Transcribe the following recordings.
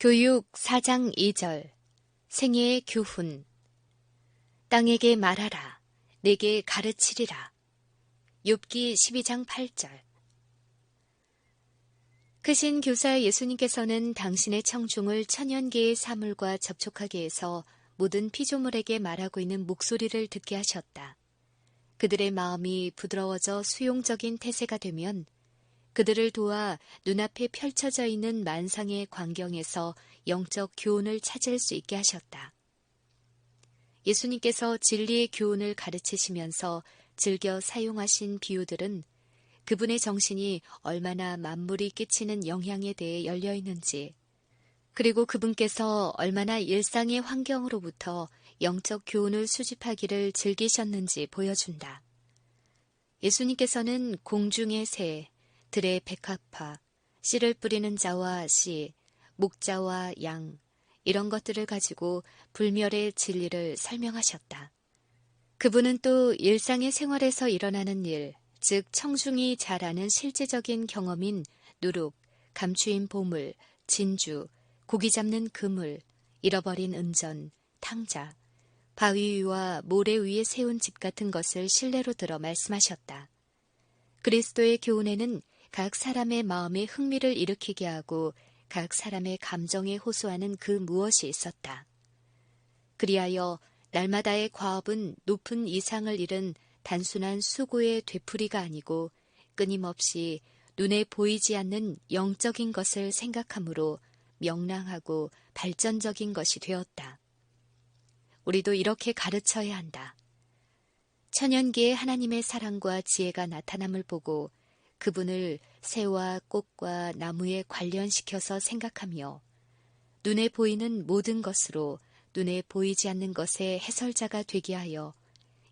교육 4장 2절 생애의 교훈. 땅에게 말하라. 내게 가르치리라. 욥기 12장 8절. 크신 교사 예수님께서는 당신의 청중을 천연계의 사물과 접촉하게 해서 모든 피조물에게 말하고 있는 목소리를 듣게 하셨다. 그들의 마음이 부드러워져 수용적인 태세가 되면 그들을 도와 눈앞에 펼쳐져 있는 만상의 광경에서 영적 교훈을 찾을 수 있게 하셨다. 예수님께서 진리의 교훈을 가르치시면서 즐겨 사용하신 비유들은 그분의 정신이 얼마나 만물이 끼치는 영향에 대해 열려 있는지, 그리고 그분께서 얼마나 일상의 환경으로부터 영적 교훈을 수집하기를 즐기셨는지 보여준다. 예수님께서는 공중의 새, 들의 백합화, 씨를 뿌리는 자와 씨, 목자와 양, 이런 것들을 가지고 불멸의 진리를 설명하셨다. 그분은 또 일상의 생활에서 일어나는 일, 즉 청중이 잘 아는 실제적인 경험인 누룩, 감추인 보물, 진주, 고기 잡는 그물, 잃어버린 은전, 탕자, 바위 위와 모래 위에 세운 집 같은 것을 실내로 들어 말씀하셨다. 그리스도의 교훈에는 각 사람의 마음에 흥미를 일으키게 하고 각 사람의 감정에 호소하는 그 무엇이 있었다. 그리하여 날마다의 과업은 높은 이상을 잃은 단순한 수고의 되풀이가 아니고 끊임없이 눈에 보이지 않는 영적인 것을 생각함으로 명랑하고 발전적인 것이 되었다. 우리도 이렇게 가르쳐야 한다. 천연기의 하나님의 사랑과 지혜가 나타남을 보고 그분을 새와 꽃과 나무에 관련시켜서 생각하며 눈에 보이는 모든 것으로 눈에 보이지 않는 것의 해설자가 되게 하여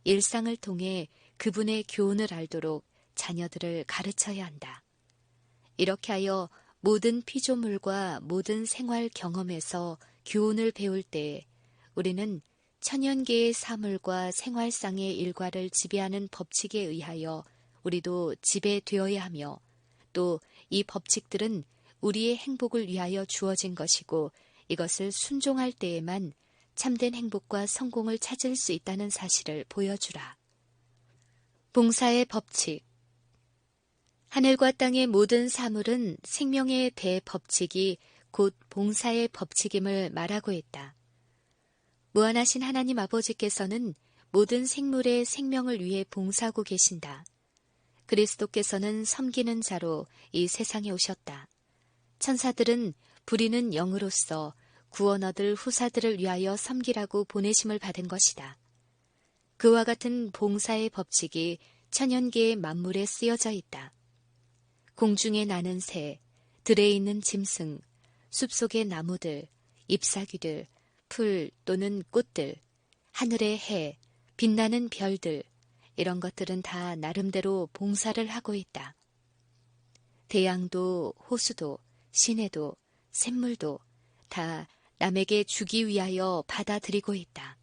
일상을 통해 그분의 교훈을 알도록 자녀들을 가르쳐야 한다. 이렇게 하여 모든 피조물과 모든 생활 경험에서 교훈을 배울 때 우리는 천연계의 사물과 생활상의 일과를 지배하는 법칙에 의하여 우리도 지배되어야 하며 또 이 법칙들은 우리의 행복을 위하여 주어진 것이고 이것을 순종할 때에만 참된 행복과 성공을 찾을 수 있다는 사실을 보여주라. 봉사의 법칙. 하늘과 땅의 모든 사물은 생명의 대법칙이 곧 봉사의 법칙임을 말하고 있다. 무한하신 하나님 아버지께서는 모든 생물의 생명을 위해 봉사하고 계신다. 그리스도께서는 섬기는 자로 이 세상에 오셨다. 천사들은 부리는 영으로서 구원 얻을 후사들을 위하여 섬기라고 보내심을 받은 것이다. 그와 같은 봉사의 법칙이 천연계의 만물에 쓰여져 있다. 공중에 나는 새, 들에 있는 짐승, 숲속의 나무들, 잎사귀들, 풀 또는 꽃들, 하늘의 해, 빛나는 별들, 이런 것들은 다 나름대로 봉사를 하고 있다. 태양도, 호수도, 시내도, 샘물도 다 남에게 주기 위하여 받아들이고 있다.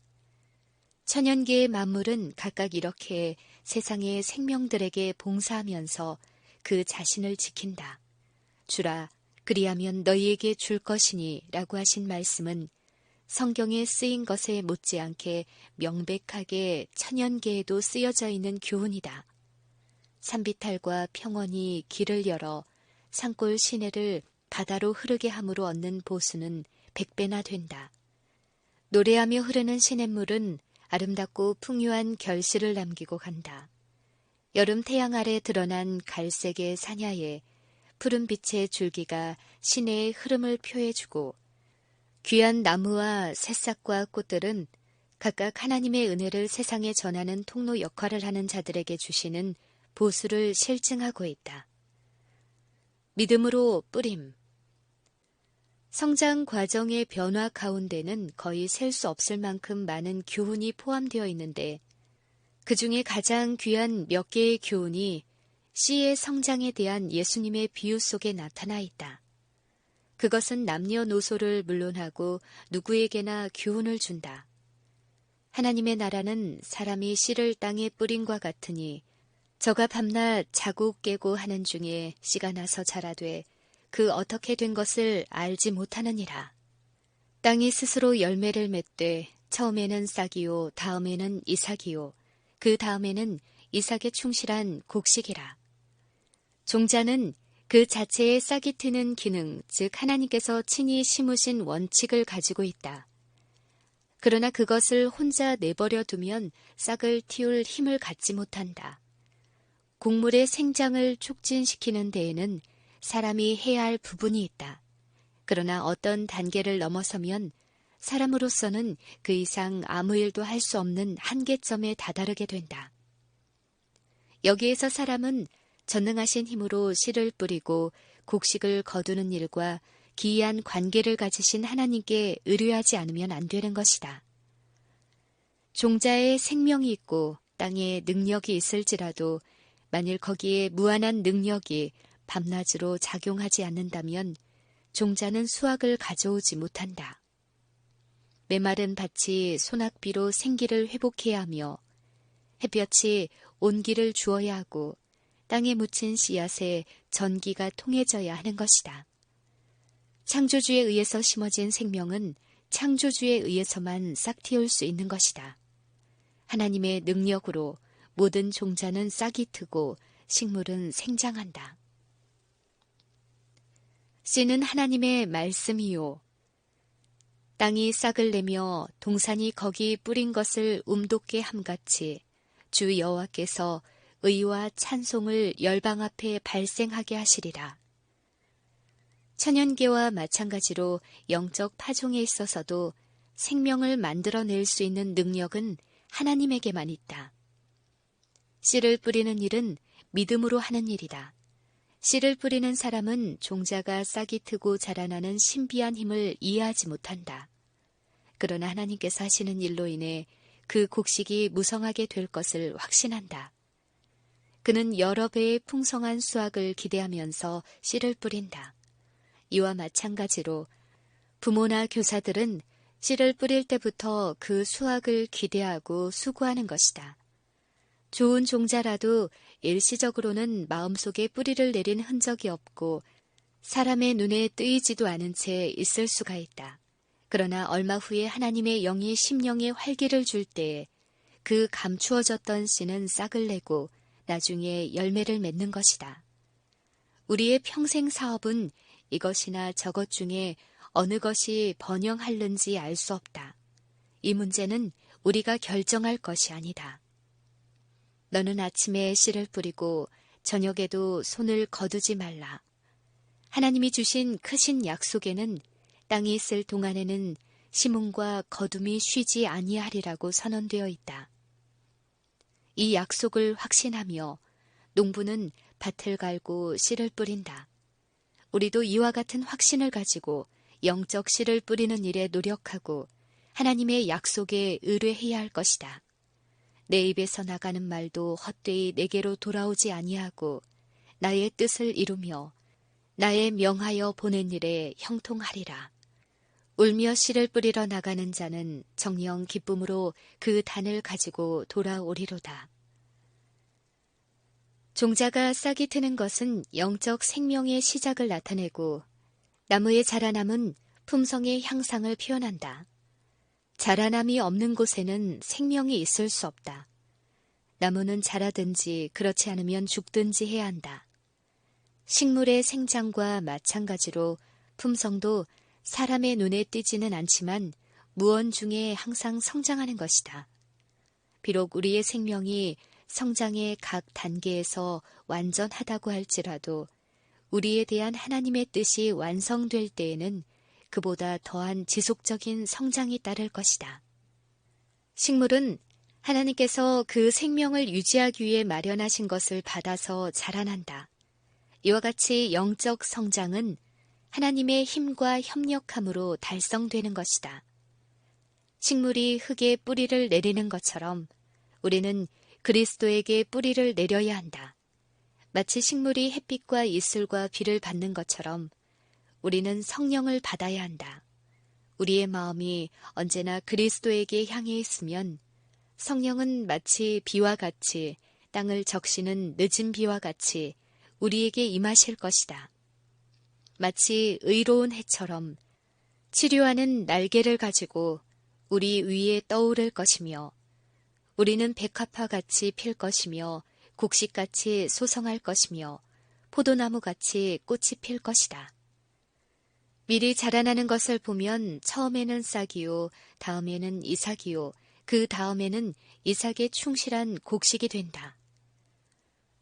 천연계의 만물은 각각 이렇게 세상의 생명들에게 봉사하면서 그 자신을 지킨다. 주라, 그리하면 너희에게 줄 것이니 라고 하신 말씀은 성경에 쓰인 것에 못지않게 명백하게 천연계에도 쓰여져 있는 교훈이다. 산비탈과 평원이 길을 열어 산골 시내를 바다로 흐르게 함으로 얻는 보수는 100배나 된다. 노래하며 흐르는 시냇물은 아름답고 풍요한 결실을 남기고 간다. 여름 태양 아래 드러난 갈색의 산야에 푸른 빛의 줄기가 시내의 흐름을 표해주고 귀한 나무와 새싹과 꽃들은 각각 하나님의 은혜를 세상에 전하는 통로 역할을 하는 자들에게 주시는 보수를 실증하고 있다. 믿음으로 뿌림. 성장 과정의 변화 가운데는 거의 셀 수 없을 만큼 많은 교훈이 포함되어 있는데 그 중에 가장 귀한 몇 개의 교훈이 씨의 성장에 대한 예수님의 비유 속에 나타나 있다. 그것은 남녀노소를 물론하고 누구에게나 교훈을 준다. 하나님의 나라는 사람이 씨를 땅에 뿌린과 같으니 저가 밤낮 자고 깨고 하는 중에 씨가 나서 자라되 그 어떻게 된 것을 알지 못하느니라. 땅이 스스로 열매를 맺되 처음에는 싹이요 다음에는 이삭이요 그 다음에는 이삭에 충실한 곡식이라. 종자는 그 자체의 싹이 트는 기능, 즉 하나님께서 친히 심으신 원칙을 가지고 있다. 그러나 그것을 혼자 내버려 두면 싹을 틔울 힘을 갖지 못한다. 곡물의 생장을 촉진시키는 데에는 사람이 해야 할 부분이 있다. 그러나 어떤 단계를 넘어서면 사람으로서는 그 이상 아무 일도 할 수 없는 한계점에 다다르게 된다. 여기에서 사람은 전능하신 힘으로 씨를 뿌리고 곡식을 거두는 일과 기이한 관계를 가지신 하나님께 의뢰하지 않으면 안 되는 것이다. 종자에 생명이 있고 땅에 능력이 있을지라도 만일 거기에 무한한 능력이 밤낮으로 작용하지 않는다면 종자는 수확을 가져오지 못한다. 메마른 밭이 소낙비로 생기를 회복해야 하며 햇볕이 온기를 주어야 하고 땅에 묻힌 씨앗에 전기가 통해져야 하는 것이다. 창조주에 의해서 심어진 생명은 창조주에 의해서만 싹틔울 수 있는 것이다. 하나님의 능력으로 모든 종자는 싹이 트고 식물은 생장한다. 씨는 하나님의 말씀이요. 땅이 싹을 내며 동산이 거기 뿌린 것을 움돋게 함같이 주 여호와께서 의와 찬송을 열방 앞에 발생하게 하시리라. 천연계와 마찬가지로 영적 파종에 있어서도 생명을 만들어낼 수 있는 능력은 하나님에게만 있다. 씨를 뿌리는 일은 믿음으로 하는 일이다. 씨를 뿌리는 사람은 종자가 싹이 트고 자라나는 신비한 힘을 이해하지 못한다. 그러나 하나님께서 하시는 일로 인해 그 곡식이 무성하게 될 것을 확신한다. 그는 여러 배의 풍성한 수확을 기대하면서 씨를 뿌린다. 이와 마찬가지로 부모나 교사들은 씨를 뿌릴 때부터 그 수확을 기대하고 수고하는 것이다. 좋은 종자라도 일시적으로는 마음속에 뿌리를 내린 흔적이 없고 사람의 눈에 뜨이지도 않은 채 있을 수가 있다. 그러나 얼마 후에 하나님의 영이 심령에 활기를 줄 때에 그 감추어졌던 씨는 싹을 내고 나중에 열매를 맺는 것이다. 우리의 평생 사업은 이것이나 저것 중에 어느 것이 번영할는지 알 수 없다. 이 문제는 우리가 결정할 것이 아니다. 너는 아침에 씨를 뿌리고 저녁에도 손을 거두지 말라. 하나님이 주신 크신 약속에는 땅이 있을 동안에는 심음과 거둠이 쉬지 아니하리라고 선언되어 있다. 이 약속을 확신하며 농부는 밭을 갈고 씨를 뿌린다. 우리도 이와 같은 확신을 가지고 영적 씨를 뿌리는 일에 노력하고 하나님의 약속에 의뢰해야 할 것이다. 내 입에서 나가는 말도 헛되이 내게로 돌아오지 아니하고 나의 뜻을 이루며 나의 명하여 보낸 일에 형통하리라. 울며 씨를 뿌리러 나가는 자는 정녕 기쁨으로 그 단을 가지고 돌아오리로다. 종자가 싹이 트는 것은 영적 생명의 시작을 나타내고 나무의 자라남은 품성의 향상을 표현한다. 자라남이 없는 곳에는 생명이 있을 수 없다. 나무는 자라든지 그렇지 않으면 죽든지 해야 한다. 식물의 생장과 마찬가지로 품성도 사람의 눈에 띄지는 않지만 무언 중에 항상 성장하는 것이다. 비록 우리의 생명이 성장의 각 단계에서 완전하다고 할지라도 우리에 대한 하나님의 뜻이 완성될 때에는 그보다 더한 지속적인 성장이 따를 것이다. 식물은 하나님께서 그 생명을 유지하기 위해 마련하신 것을 받아서 자라난다. 이와 같이 영적 성장은 하나님의 힘과 협력함으로 달성되는 것이다. 식물이 흙에 뿌리를 내리는 것처럼 우리는 그리스도에게 뿌리를 내려야 한다. 마치 식물이 햇빛과 이슬과 비를 받는 것처럼 우리는 성령을 받아야 한다. 우리의 마음이 언제나 그리스도에게 향해 있으면 성령은 마치 비와 같이 땅을 적시는 늦은 비와 같이 우리에게 임하실 것이다. 마치 의로운 해처럼 치료하는 날개를 가지고 우리 위에 떠오를 것이며 우리는 백합화같이 필 것이며 곡식같이 소성할 것이며 포도나무같이 꽃이 필 것이다. 미리 자라나는 것을 보면 처음에는 싹이요, 다음에는 이삭이요, 그 다음에는 이삭에 충실한 곡식이 된다.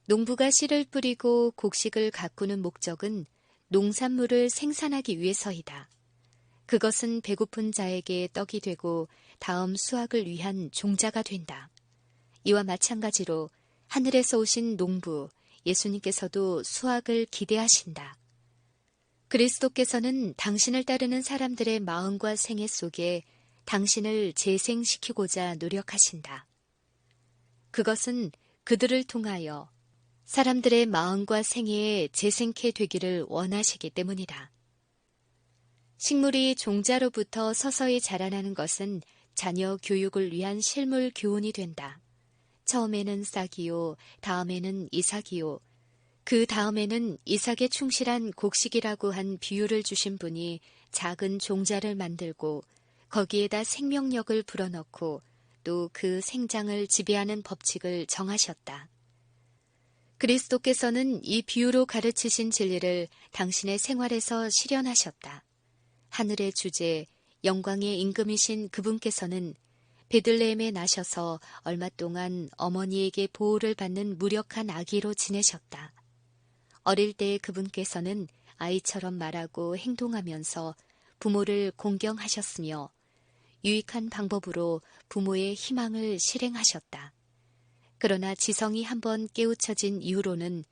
농부가 씨를 뿌리고 곡식을 가꾸는 목적은 농산물을 생산하기 위해서이다. 그것은 배고픈 자에게 떡이 되고 다음 수확을 위한 종자가 된다. 이와 마찬가지로 하늘에서 오신 농부, 예수님께서도 수확을 기대하신다. 그리스도께서는 당신을 따르는 사람들의 마음과 생애 속에 당신을 재생시키고자 노력하신다. 그것은 그들을 통하여 사람들의 마음과 생애에 재생케 되기를 원하시기 때문이다. 식물이 종자로부터 서서히 자라나는 것은 자녀 교육을 위한 실물 교훈이 된다. 처음에는 싹이요, 다음에는 이삭이요, 그 다음에는 이삭에 충실한 곡식이라고 한 비유를 주신 분이 작은 종자를 만들고 거기에다 생명력을 불어넣고 또 그 생장을 지배하는 법칙을 정하셨다. 그리스도께서는 이 비유로 가르치신 진리를 당신의 생활에서 실현하셨다. 하늘의 주제, 영광의 임금이신 그분께서는 베들레헴에 나셔서 얼마 동안 어머니에게 보호를 받는 무력한 아기로 지내셨다. 어릴 때 그분께서는 아이처럼 말하고 행동하면서 부모를 공경하셨으며 유익한 방법으로 부모의 희망을 실행하셨다. 그러나 지성이 한번 깨우쳐진 이후로는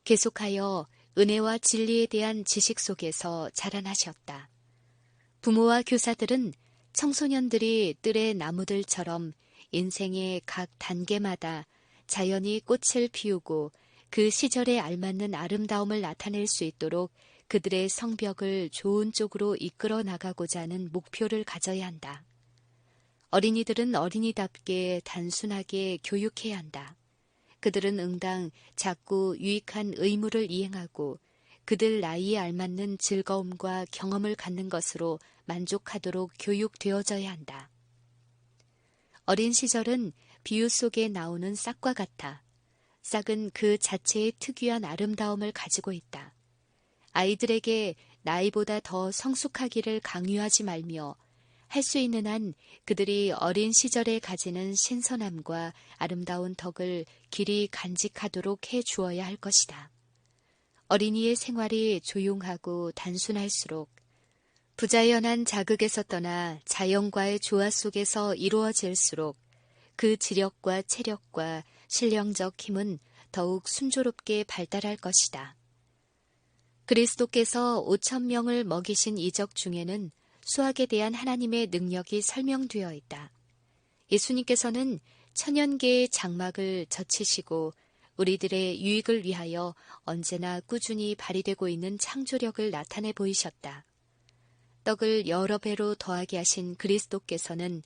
계속하여 은혜와 진리에 대한 지식 속에서 자라나셨다. 부모와 교사들은 청소년들이 뜰의 나무들처럼 인생의 각 단계마다 자연히 꽃을 피우고 그 시절에 알맞는 아름다움을 나타낼 수 있도록 그들의 성벽을 좋은 쪽으로 이끌어 나가고자 하는 목표를 가져야 한다. 어린이들은 어린이답게 단순하게 교육해야 한다. 그들은 응당 작고 유익한 의무를 이행하고 그들 나이에 알맞는 즐거움과 경험을 갖는 것으로 만족하도록 교육되어져야 한다. 어린 시절은 비유 속에 나오는 싹과 같아. 싹은 그 자체의 특유한 아름다움을 가지고 있다. 아이들에게 나이보다 더 성숙하기를 강요하지 말며 할 수 있는 한 그들이 어린 시절에 가지는 신선함과 아름다운 덕을 길이 간직하도록 해 주어야 할 것이다. 어린이의 생활이 조용하고 단순할수록 부자연한 자극에서 떠나 자연과의 조화 속에서 이루어질수록 그 지력과 체력과 신령적 힘은 더욱 순조롭게 발달할 것이다. 그리스도께서 5,000명을 먹이신 이적 중에는 수학에 대한 하나님의 능력이 설명되어 있다. 예수님께서는 천연계의 장막을 젖히시고 우리들의 유익을 위하여 언제나 꾸준히 발휘되고 있는 창조력을 나타내 보이셨다. 떡을 여러 배로 더하게 하신 그리스도께서는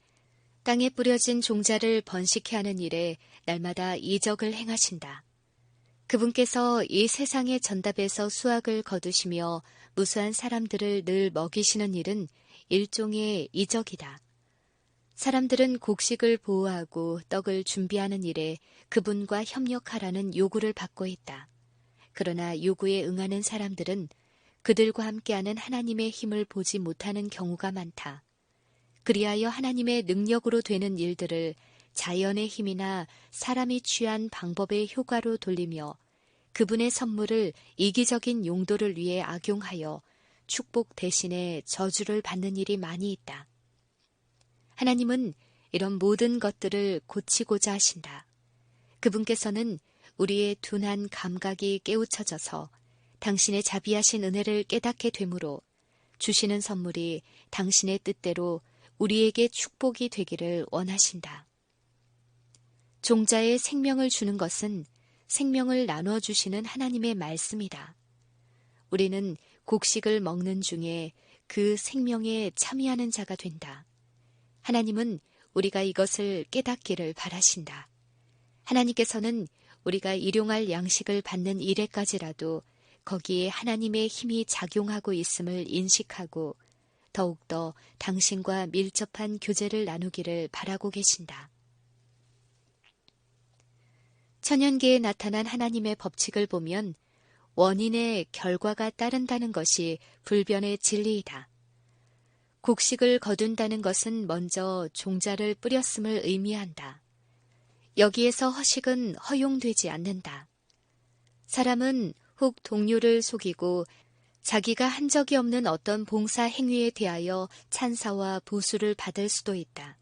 땅에 뿌려진 종자를 번식케 하는 일에 날마다 이적을 행하신다. 그분께서 이 세상의 전답에서 수확을 거두시며 무수한 사람들을 늘 먹이시는 일은 일종의 이적이다. 사람들은 곡식을 보호하고 떡을 준비하는 일에 그분과 협력하라는 요구를 받고 있다. 그러나 요구에 응하는 사람들은 그들과 함께하는 하나님의 힘을 보지 못하는 경우가 많다. 그리하여 하나님의 능력으로 되는 일들을 자연의 힘이나 사람이 취한 방법의 효과로 돌리며 그분의 선물을 이기적인 용도를 위해 악용하여 축복 대신에 저주를 받는 일이 많이 있다. 하나님은 이런 모든 것들을 고치고자 하신다. 그분께서는 우리의 둔한 감각이 깨우쳐져서 당신의 자비하신 은혜를 깨닫게 되므로 주시는 선물이 당신의 뜻대로 우리에게 축복이 되기를 원하신다. 종자에 생명을 주는 것은 생명을 나누어 주시는 하나님의 말씀이다. 우리는 곡식을 먹는 중에 그 생명에 참여하는 자가 된다. 하나님은 우리가 이것을 깨닫기를 바라신다. 하나님께서는 우리가 일용할 양식을 받는 이래까지라도 거기에 하나님의 힘이 작용하고 있음을 인식하고 더욱더 당신과 밀접한 교제를 나누기를 바라고 계신다. 천연계에 나타난 하나님의 법칙을 보면 원인의 결과가 따른다는 것이 불변의 진리이다. 곡식을 거둔다는 것은 먼저 종자를 뿌렸음을 의미한다. 여기에서 허식은 허용되지 않는다. 사람은 혹 동료를 속이고 자기가 한 적이 없는 어떤 봉사 행위에 대하여 찬사와 보수를 받을 수도 있다.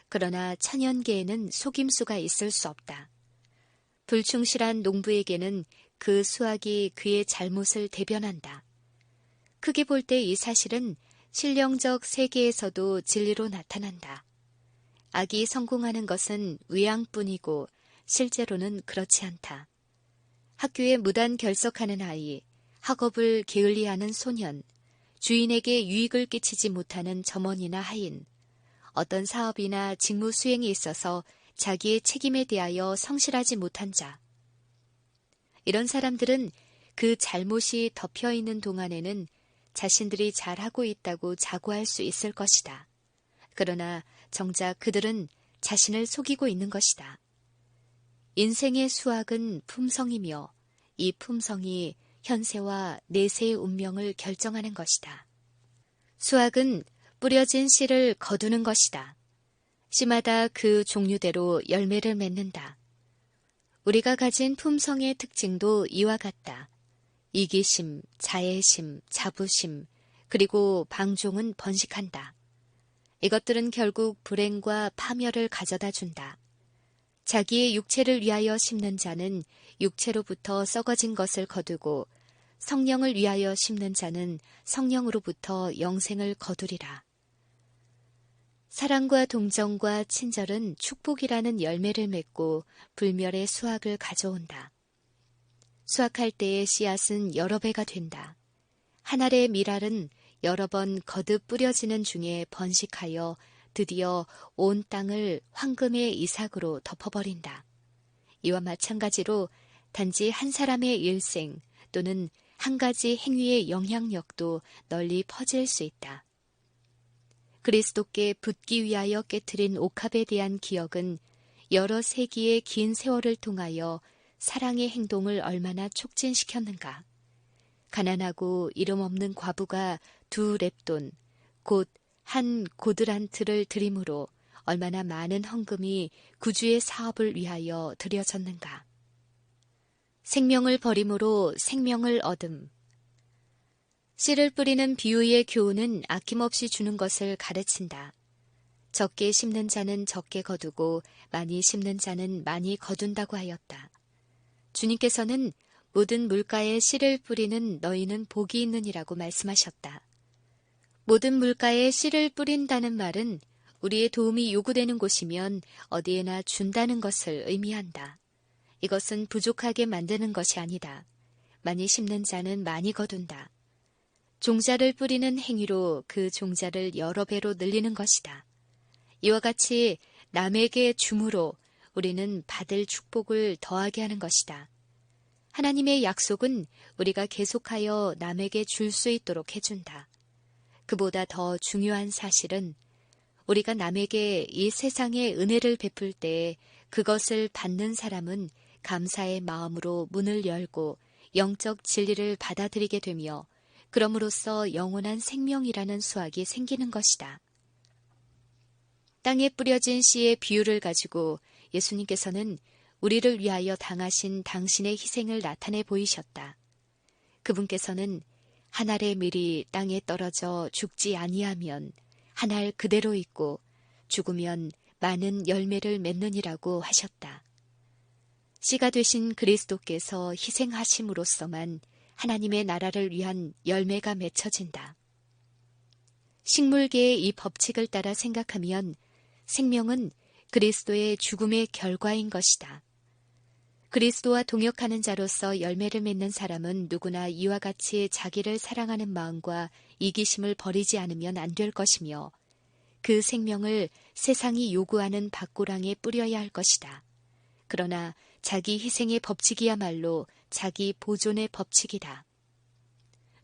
그러나 천연계에는 속임수가 있을 수 없다. 불충실한 농부에게는 그 수확이 그의 잘못을 대변한다. 크게 볼 때 이 사실은 신령적 세계에서도 진리로 나타난다. 악이 성공하는 것은 외양뿐이고 실제로는 그렇지 않다. 학교에 무단 결석하는 아이, 학업을 게을리하는 소년, 주인에게 유익을 끼치지 못하는 점원이나 하인, 어떤 사업이나 직무 수행에 있어서 자기의 책임에 대하여 성실하지 못한 자. 이런 사람들은 그 잘못이 덮여 있는 동안에는 자신들이 잘하고 있다고 자부할 수 있을 것이다. 그러나 정작 그들은 자신을 속이고 있는 것이다. 인생의 수확은 품성이며 이 품성이 현세와 내세의 운명을 결정하는 것이다. 수확은 뿌려진 씨를 거두는 것이다. 씨마다 그 종류대로 열매를 맺는다. 우리가 가진 품성의 특징도 이와 같다. 이기심, 자애심, 자부심, 그리고 방종은 번식한다. 이것들은 결국 불행과 파멸을 가져다 준다. 자기의 육체를 위하여 심는 자는 육체로부터 썩어진 것을 거두고 성령을 위하여 심는 자는 성령으로부터 영생을 거두리라. 사랑과 동정과 친절은 축복이라는 열매를 맺고 불멸의 수확을 가져온다. 수확할 때의 씨앗은 여러 배가 된다. 한 알의 밀알은 여러 번 거듭 뿌려지는 중에 번식하여 드디어 온 땅을 황금의 이삭으로 덮어버린다. 이와 마찬가지로 단지 한 사람의 일생 또는 한 가지 행위의 영향력도 널리 퍼질 수 있다. 그리스도께 붙기 위하여 깨트린 옥합에 대한 기억은 여러 세기의 긴 세월을 통하여 사랑의 행동을 얼마나 촉진시켰는가. 가난하고 이름 없는 과부가 2 렙돈, 곧 한 고드란트를 드림으로 얼마나 많은 헌금이 구주의 사업을 위하여 드려졌는가. 생명을 버림으로 생명을 얻음. 씨를 뿌리는 비유의 교훈은 아낌없이 주는 것을 가르친다. 적게 심는 자는 적게 거두고 많이 심는 자는 많이 거둔다고 하였다. 주님께서는 모든 물가에 씨를 뿌리는 너희는 복이 있느니라고 말씀하셨다. 모든 물가에 씨를 뿌린다는 말은 우리의 도움이 요구되는 곳이면 어디에나 준다는 것을 의미한다. 이것은 부족하게 만드는 것이 아니다. 많이 심는 자는 많이 거둔다. 종자를 뿌리는 행위로 그 종자를 여러 배로 늘리는 것이다. 이와 같이 남에게 줌으로 우리는 받을 축복을 더하게 하는 것이다. 하나님의 약속은 우리가 계속하여 남에게 줄 수 있도록 해준다. 그보다 더 중요한 사실은 우리가 남에게 이 세상의 은혜를 베풀 때 그것을 받는 사람은 감사의 마음으로 문을 열고 영적 진리를 받아들이게 되며 그럼으로써 영원한 생명이라는 수확이 생기는 것이다. 땅에 뿌려진 씨의 비유를 가지고 예수님께서는 우리를 위하여 당하신 당신의 희생을 나타내 보이셨다. 그분께서는 한 알의 밀이 땅에 떨어져 죽지 아니하면 한 알 그대로 있고 죽으면 많은 열매를 맺느니라고 하셨다. 씨가 되신 그리스도께서 희생하심으로써만 하나님의 나라를 위한 열매가 맺혀진다. 식물계의 이 법칙을 따라 생각하면 생명은 그리스도의 죽음의 결과인 것이다. 그리스도와 동역하는 자로서 열매를 맺는 사람은 누구나 이와 같이 자기를 사랑하는 마음과 이기심을 버리지 않으면 안 될 것이며 그 생명을 세상이 요구하는 밭고랑에 뿌려야 할 것이다. 그러나 자기 희생의 법칙이야말로 자기 보존의 법칙이다.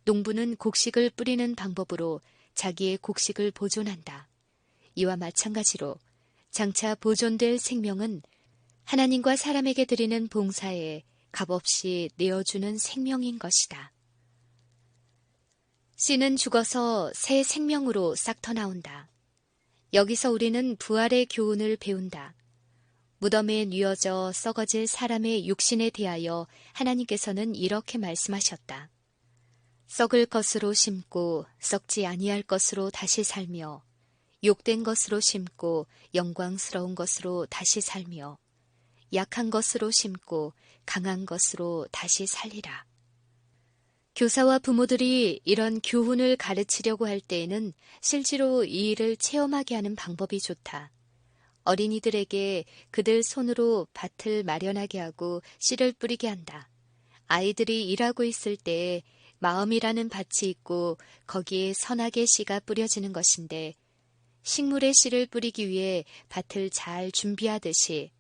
농부는 곡식을 뿌리는 방법으로 자기의 곡식을 보존한다. 이와 마찬가지로 장차 보존될 생명은 하나님과 사람에게 드리는 봉사에 값없이 내어주는 생명인 것이다. 씨는 죽어서 새 생명으로 싹 터나온다. 여기서 우리는 부활의 교훈을 배운다. 무덤에 뉘어져 썩어질 사람의 육신에 대하여 하나님께서는 이렇게 말씀하셨다. 썩을 것으로 심고 썩지 아니할 것으로 다시 살며 욕된 것으로 심고 영광스러운 것으로 다시 살며 약한 것으로 심고 강한 것으로 다시 살리라. 교사와 부모들이 이런 교훈을 가르치려고 할 때에는 실제로 이 일을 체험하게 하는 방법이 좋다. 어린이들에게 그들 손으로 밭을 마련하게 하고 씨를 뿌리게 한다. 아이들이 일하고 있을 때에 마음이라는 밭이 있고 거기에 선악의 씨가 뿌려지는 것인데 식물의 씨를 뿌리기 위해 밭을 잘 준비하듯이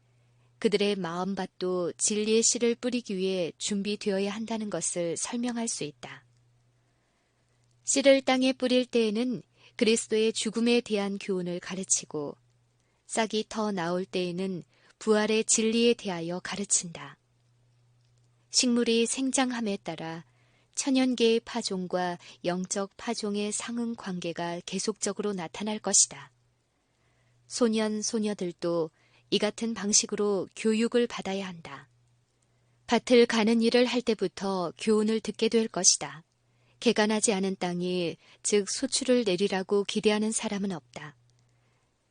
그들의 마음밭도 진리의 씨를 뿌리기 위해 준비되어야 한다는 것을 설명할 수 있다. 씨를 땅에 뿌릴 때에는 그리스도의 죽음에 대한 교훈을 가르치고 싹이 더 나올 때에는 부활의 진리에 대하여 가르친다. 식물이 생장함에 따라 천연계의 파종과 영적 파종의 상응 관계가 계속적으로 나타날 것이다. 소년, 소녀들도 이 같은 방식으로 교육을 받아야 한다. 밭을 가는 일을 할 때부터 교훈을 듣게 될 것이다. 개간하지 않은 땅이 즉 소출을 내리라고 기대하는 사람은 없다.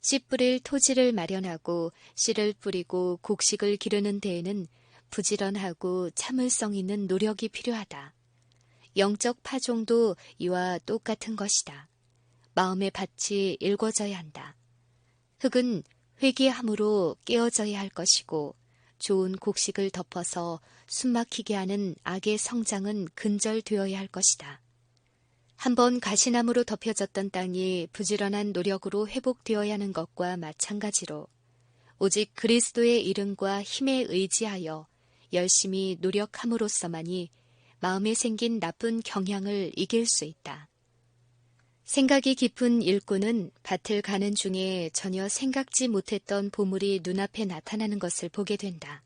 씨 뿌릴 토지를 마련하고 씨를 뿌리고 곡식을 기르는 데에는 부지런하고 참을성 있는 노력이 필요하다. 영적 파종도 이와 똑같은 것이다. 마음의 밭이 일궈져야 한다. 흙은 회개함으로 깨어져야 할 것이고 좋은 곡식을 덮어서 숨막히게 하는 악의 성장은 근절되어야 할 것이다. 한번 가시나무로 덮여졌던 땅이 부지런한 노력으로 회복되어야 하는 것과 마찬가지로 오직 그리스도의 이름과 힘에 의지하여 열심히 노력함으로써만이 마음에 생긴 나쁜 경향을 이길 수 있다. 생각이 깊은 일꾼은 밭을 가는 중에 전혀 생각지 못했던 보물이 눈앞에 나타나는 것을 보게 된다.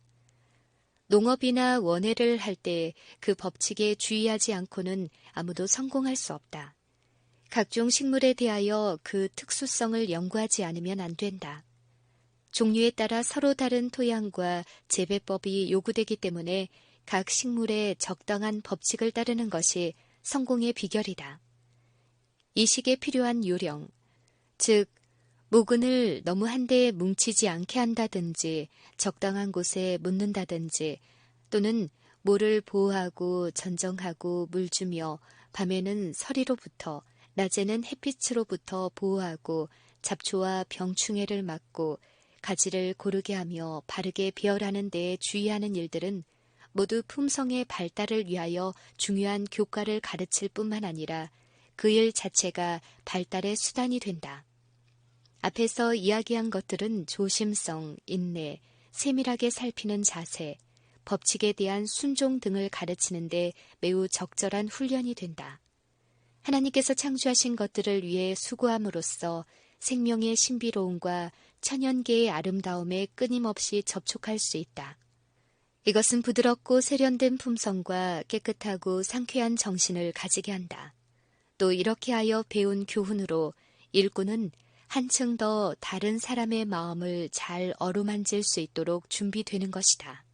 농업이나 원해를 할 때 그 법칙에 주의하지 않고는 아무도 성공할 수 없다. 각종 식물에 대하여 그 특수성을 연구하지 않으면 안 된다. 종류에 따라 서로 다른 토양과 재배법이 요구되기 때문에 각 식물의 적당한 법칙을 따르는 것이 성공의 비결이다. 이 식에 필요한 요령, 즉 모근을 너무 한데에 뭉치지 않게 한다든지 적당한 곳에 묻는다든지 또는 모를 보호하고 전정하고 물 주며 밤에는 서리로부터 낮에는 햇빛으로부터 보호하고 잡초와 병충해를 막고 가지를 고르게 하며 바르게 배열하는 데에 주의하는 일들은 모두 품성의 발달을 위하여 중요한 교과를 가르칠 뿐만 아니라 그 일 자체가 발달의 수단이 된다. 앞에서 이야기한 것들은 조심성, 인내, 세밀하게 살피는 자세, 법칙에 대한 순종 등을 가르치는데 매우 적절한 훈련이 된다. 하나님께서 창조하신 것들을 위해 수고함으로써 생명의 신비로움과 천연계의 아름다움에 끊임없이 접촉할 수 있다. 이것은 부드럽고 세련된 품성과 깨끗하고 상쾌한 정신을 가지게 한다. 또 이렇게 하여 배운 교훈으로 일꾼은 한층 더 다른 사람의 마음을 잘 어루만질 수 있도록 준비되는 것이다.